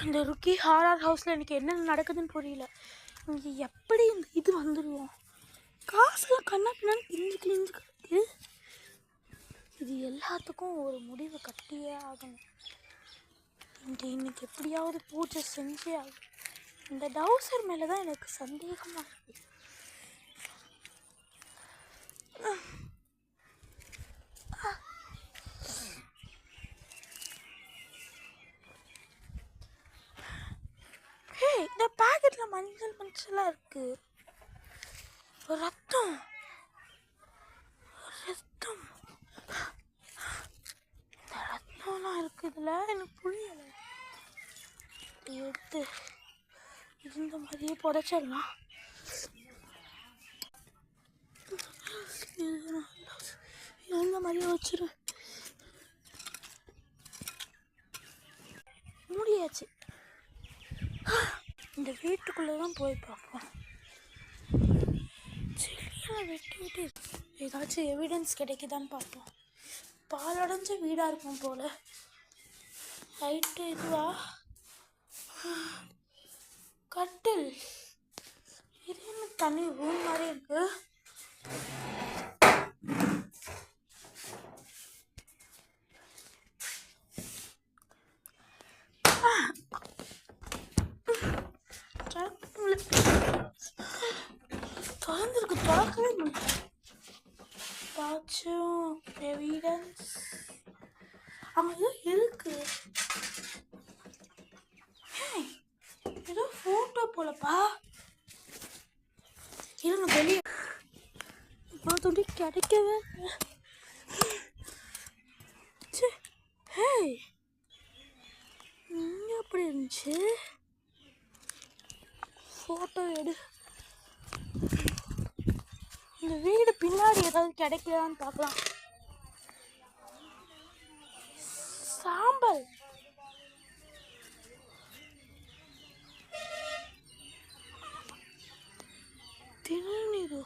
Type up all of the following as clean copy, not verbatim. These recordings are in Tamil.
இந்த ருக்கி ஹாரர் ஹவுஸில் எனக்கு என்னென்ன நடக்குதுன்னு புரியல. இங்கே எப்படி இந்த இது வந்துடுவோம்? காசுலாம் கண்ணா பின்னான்னு கிழிஞ்சு கிடக்கு. இது எல்லாத்துக்கும் ஒரு முடிவு கட்டியே ஆகணும். இன்னைக்கு எப்படியாவது பூஜை செஞ்சே ஆகும். இந்த டவுசர் மேலே தான் எனக்கு சந்தேகமாக இருக்குது. இந்த பாக்கெட்ல மஞ்சளாக இருக்கு. ரத்தம் ரத்தம் இந்த ரத்தம்லாம் இருக்கு. இதில் எனக்கு புரியல. எடுத்து இந்த மாதிரியே புதைச்சிடலாம். இந்த மாதிரியே வச்சிரு. முடியாச்சு. இந்த வீட்டுக்குள்ளே தான் போய் பார்ப்போம். செடியெல்லாம் வெட்டிட்டு ஏதாச்சும் எவிடன்ஸ் கிடைக்குதான்னு பார்ப்போம். பாலடைஞ்ச வீடாக இருக்கும் போல. ரைட்டு, இதுவா? கட்டில். இது என்ன தனி ரூம் மாதிரி இருக்கு? திறந்துருக்கு, திறக்கவே முடியல. ஏதாச்சும் எவிடன்ஸ் அங்கே ஏதோ இருக்கு. ஏதோ ஃபோட்டோ போலப்பா. இருங்க வெளியே. இப்போ துணி கிடைக்கவே. இங்கே எப்படி இருந்துச்சு? ஃபோட்டோ எடு. இந்த வீடு பின்னாடி ஏதாவது கிடைக்கலான்னு பார்க்கலாம். சாம்பல். திருநீரு.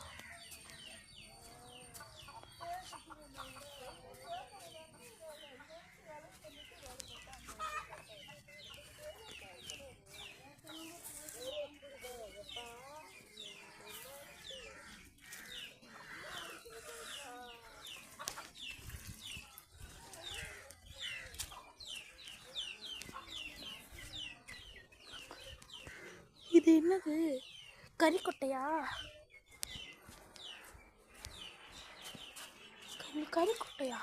இது என்னது? கறிக்கொட்டையா? கறிக்கொட்டையா?